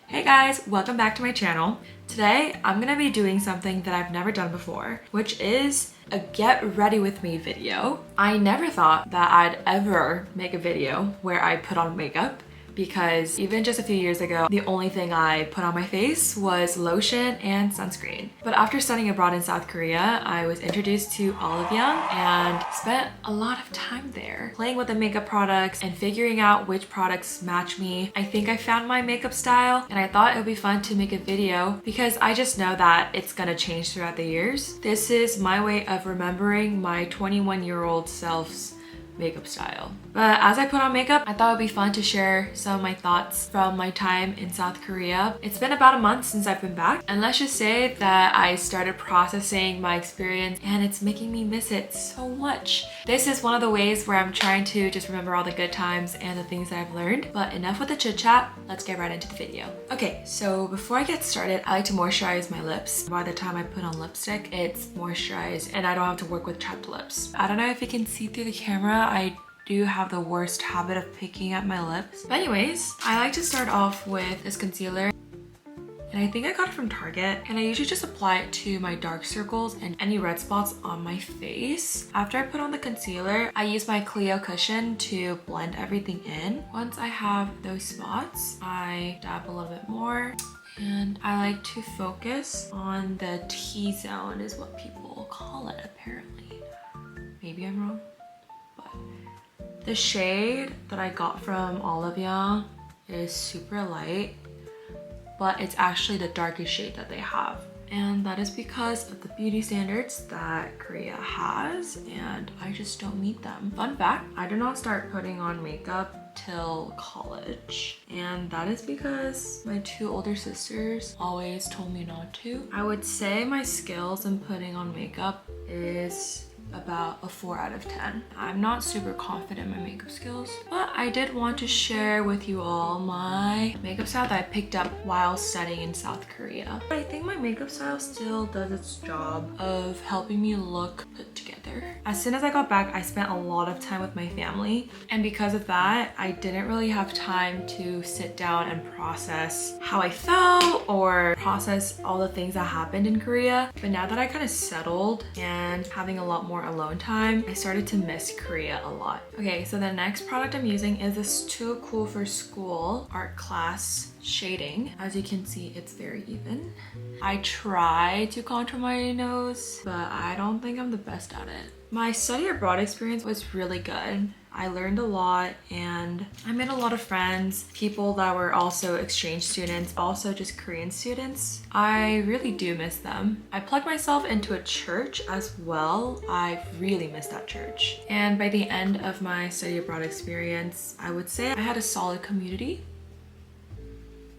Hey guys, welcome back to my channel. Today, I'm gonna be doing something that I've never done before, which is a get ready with me video. I never thought that I'd ever make a video where I put on makeup because even just a few years ago, the only thing I put on my face was lotion and sunscreen. But after studying abroad in South Korea, I was introduced to Olive Young and spent a lot of time there playing with the makeup products and figuring out which products match me. I think I found my makeup style and I thought it would be fun to make a video because I just know that it's gonna change throughout the years. This is my way of remembering my 21-year-old self's makeup style. But as I put on makeup, I thought it would be fun to share some of my thoughts from my time in South Korea. It's been about a month since I've been back, and let's just say that I started processing my experience and it's making me miss it so much. This is one of the ways where I'm trying to just remember all the good times and the things that I've learned. But enough with the chit chat, let's get right into the video. Okay, so before I get started, I like to moisturize my lips. By the time I put on lipstick, it's moisturized and I don't have to work with chapped lips. I don't know if you can see through the camera, I do have the worst habit of picking at my lips. But anyways, I like to start off with this concealer. And I think I got it from Target. And I usually just apply it to my dark circles and any red spots on my face. After I put on the concealer, I use my Clio cushion to blend everything in. Once I have those spots, I dab a little bit more. And I like to focus on the T-zone is what people call it apparently. Maybe I'm wrong. The shade that I got from Olive Young is super light, but it's actually the darkest shade that they have. And that is because of the beauty standards that Korea has, and I just don't meet them. Fun fact, I did not start putting on makeup till college. And that is because my two older sisters always told me not to. I would say my skills in putting on makeup is about a 4 out of 10. I'm not super confident in my makeup skills, but I did want to share with you all my makeup style that I picked up while studying in South Korea. I think my makeup style still does its job of helping me look put together. As soon as I got back, I spent a lot of time with my family, and because of that, I didn't really have time to sit down and process how I felt or process all the things that happened in Korea. But now that I kind of settled and having a lot more alone time, I started to miss Korea a lot. Okay, so the next product I'm using is this Too Cool for School art class shading. As you can see, it's very even. I try to contour my nose, but I don't think I'm the best at it. My study abroad experience was really good. I learned a lot and I made a lot of friends, people that were also exchange students, also just Korean students. I really do miss them. I plugged myself into a church as well. I really missed that church. And by the end of my study abroad experience, I would say I had a solid community.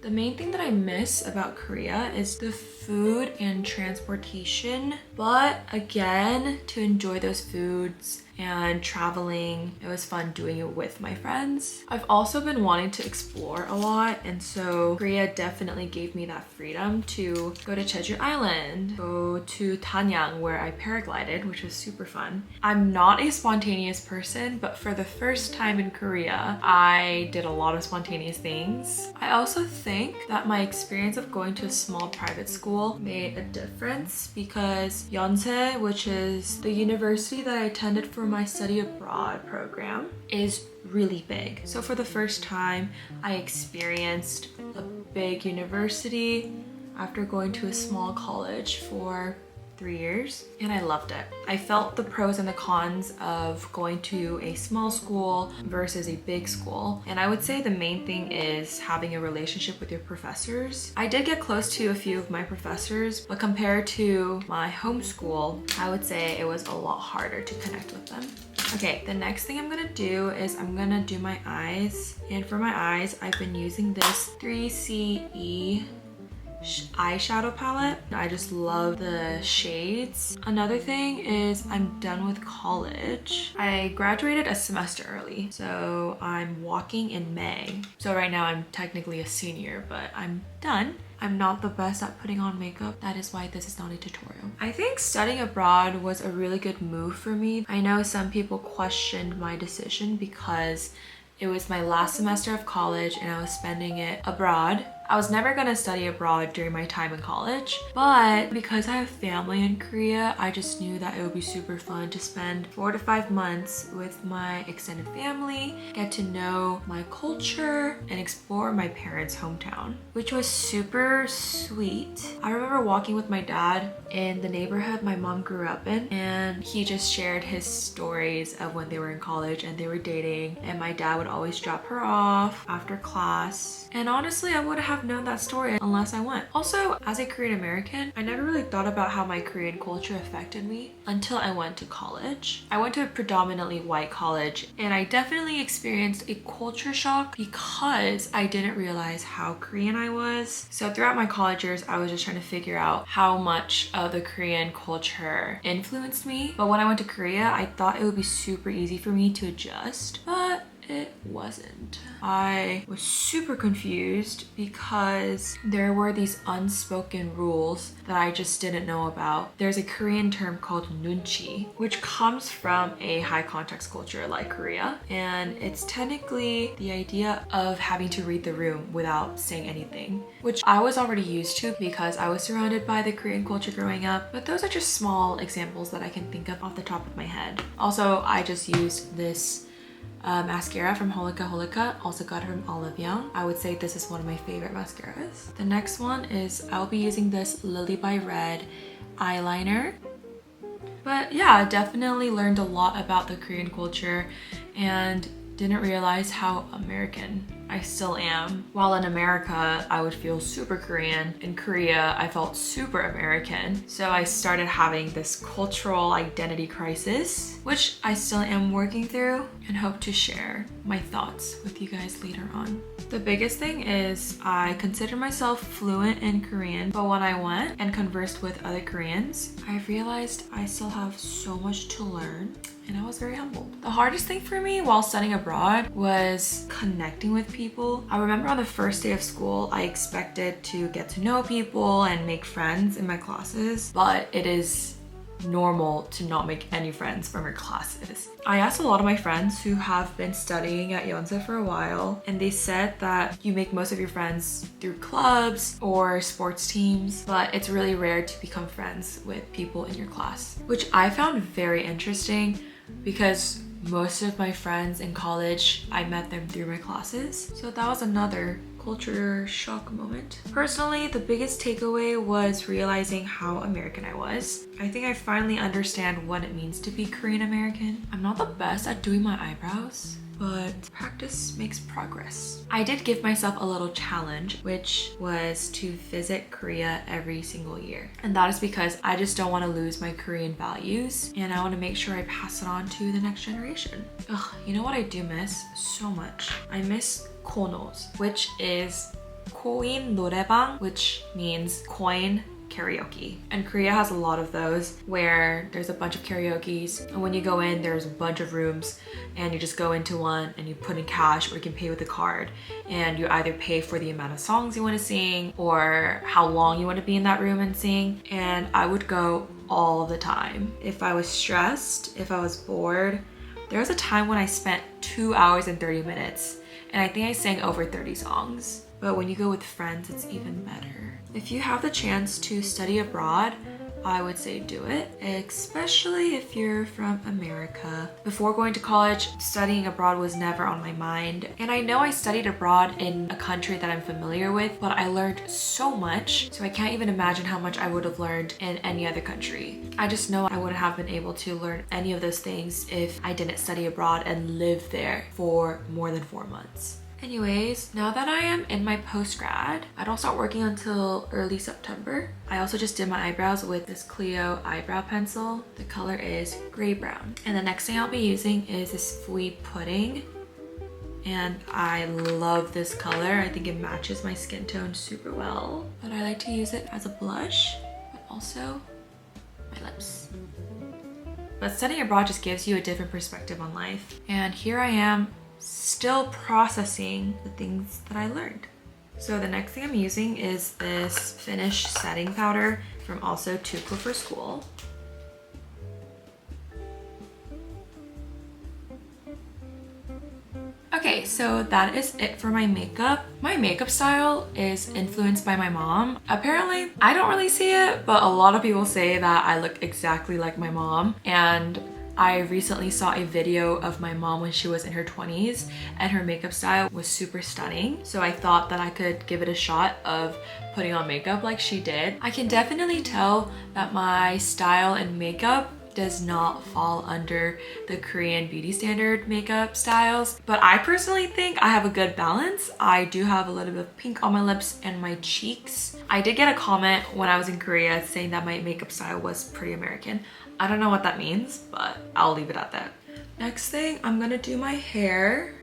The main thing that I miss about Korea is the food and transportation. But again, to enjoy those foods and traveling, it was fun doing it with my friends. I've also been wanting to explore a lot, and so Korea definitely gave me that freedom to go to Jeju Island, go to Danyang where I paraglided, which was super fun. I'm not a spontaneous person, but for the first time in Korea, I did a lot of spontaneous things. I also think that my experience of going to a small private school made a difference because Yonsei, which is the university that I attended for my study abroad program, is really big. So for the first time, I experienced a big university after going to a small college for 3 years, and I loved it. I felt the pros and the cons of going to a small school versus a big school, and I would say the main thing is having a relationship with your professors. I did get close to a few of my professors, but compared to my home school, I would say it was a lot harder to connect with them. Okay, the next thing I'm gonna do is I'm gonna do my eyes, and for my eyes, I've been using this 3CE eyeshadow palette. I just love the shades. Another thing is I'm done with college. I graduated a semester early, so I'm walking in May. So right now I'm technically a senior, but I'm done. I'm not the best at putting on makeup. That is why this is not a tutorial. I think studying abroad was a really good move for me. I know some people questioned my decision because it was my last semester of college and I was spending it abroad. I was never gonna study abroad during my time in college, but because I have family in Korea, I just knew that it would be super fun to spend 4 to 5 months with my extended family, get to know my culture, and explore my parents' hometown, which was super sweet. I remember walking with my dad in the neighborhood my mom grew up in, and he just shared his stories of when they were in college and they were dating, and my dad would always drop her off after class. And honestly, I wouldn't have known that story unless I went. Also, as a Korean American, I never really thought about how my Korean culture affected me until I went to college. I went to a predominantly white college, and I definitely experienced a culture shock because I didn't realize how Korean I was. So throughout my college years, I was just trying to figure out how much of the Korean culture influenced me. But when I went to Korea, I thought it would be super easy for me to adjust, but it wasn't. I was super confused because there were these unspoken rules that I just didn't know about. There's a Korean term called nunchi, which comes from a high context culture like Korea, and it's technically the idea of having to read the room without saying anything, which I was already used to because I was surrounded by the Korean culture growing up, but those are just small examples that I can think of off the top of my head. Also, I just used this mascara from Holika Holika, also got it from Olive Young. I would say this is one of my favorite mascaras. The next one is I'll be using this Lily by Red eyeliner. But yeah, I definitely learned a lot about the Korean culture and didn't realize how American I still am. While in America, I would feel super Korean. In Korea, I felt super American. So I started having this cultural identity crisis, which I still am working through and hope to share my thoughts with you guys later on. The biggest thing is I consider myself fluent in Korean, but when I went and conversed with other Koreans, I realized I still have so much to learn, and I was very humbled. The hardest thing for me while studying abroad was connecting with people. I remember on the first day of school, I expected to get to know people and make friends in my classes, but it is normal to not make any friends from your classes. I asked a lot of my friends who have been studying at Yonsei for a while, and they said that you make most of your friends through clubs or sports teams, but it's really rare to become friends with people in your class, which I found very interesting because most of my friends in college, I met them through my classes. So that was another culture shock moment. Personally, the biggest takeaway was realizing how American I was. I think I finally understand what it means to be Korean American. I'm not the best at doing my eyebrows, but practice makes progress. I did give myself a little challenge, which was to visit Korea every single year. And that is because I just don't want to lose my Korean values, and I want to make sure I pass it on to the next generation. Ugh, you know what I do miss so much? I miss konos, which is koin 노래방, which means coin karaoke. And Korea has a lot of those where there's a bunch of karaoke's, and when you go in, there's a bunch of rooms, and you just go into one and you put in cash, or you can pay with a card, and you either pay for the amount of songs you want to sing or how long you want to be in that room and sing. And I would go all the time. If I was stressed, if I was bored, there was a time when I spent 2 hours and 30 minutes, and I think I sang over 30 songs. But when you go with friends, it's even better. If you have the chance to study abroad, I would say do it, especially if you're from America. Before going to college, studying abroad was never on my mind. And I know I studied abroad in a country that I'm familiar with, but I learned so much, so I can't even imagine how much I would have learned in any other country. I just know I wouldn't have been able to learn any of those things if I didn't study abroad and live there for more than 4 months. Anyways, now that I am in my post-grad, I don't start working until early September. I also just did my eyebrows with this Clio eyebrow pencil. The color is gray brown. And the next thing I'll be using is this Fui Pudding. And I love this color. I think it matches my skin tone super well. But I like to use it as a blush, but also my lips. But studying abroad just gives you a different perspective on life. And here I am, still processing the things that I learned. So the next thing I'm using is this Finish setting powder from also Too Cool for School. Okay, so that is it for my makeup. My makeup style is influenced by my mom. Apparently, I don't really see it, but a lot of people say that I look exactly like my mom. And I recently saw a video of my mom when she was in her 20s and her makeup style was super stunning. So I thought that I could give it a shot of putting on makeup like she did. I can definitely tell that my style and makeup does not fall under the Korean beauty standard makeup styles, but I personally think I have a good balance. I do have a little bit of pink on my lips and my cheeks. I did get a comment when I was in Korea saying that my makeup style was pretty American. I don't know what that means, but I'll leave it at that. Next thing, I'm gonna do my hair.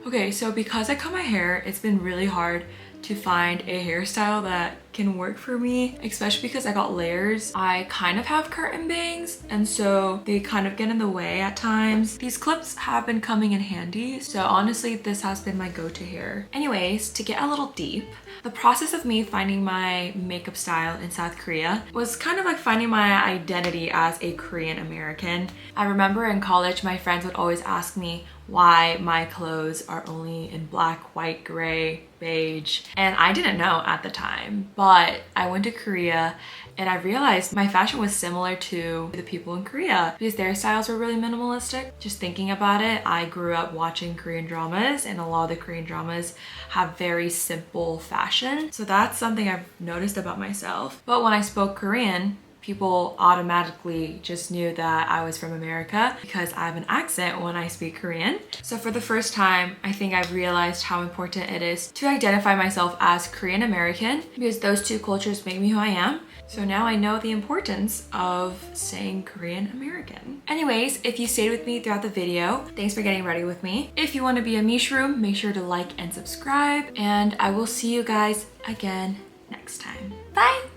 Okay, so because I cut my hair, it's been really hard to find a hairstyle that can work for me, especially because I got layers. I kind of have curtain bangs, and so they kind of get in the way at times. These clips have been coming in handy, so honestly, this has been my go-to hair. Anyways, to get a little deep, the process of me finding my makeup style in South Korea was kind of like finding my identity as a Korean American. I remember in college, my friends would always ask me why my clothes are only in black, white, gray, beige, and I didn't know at the time. But I went to Korea and I realized my fashion was similar to the people in Korea because their styles were really minimalistic. Just thinking about it, I grew up watching Korean dramas, and a lot of the Korean dramas have very simple fashion. So that's something I've noticed about myself. But when I spoke Korean, people automatically just knew that I was from America because I have an accent when I speak Korean. So for the first time, I think I've realized how important it is to identify myself as Korean American because those two cultures make me who I am. So now I know the importance of saying Korean American. Anyways, if you stayed with me throughout the video, thanks for getting ready with me. If you want to be a Mishroom, make sure to like and subscribe, and I will see you guys again next time. Bye!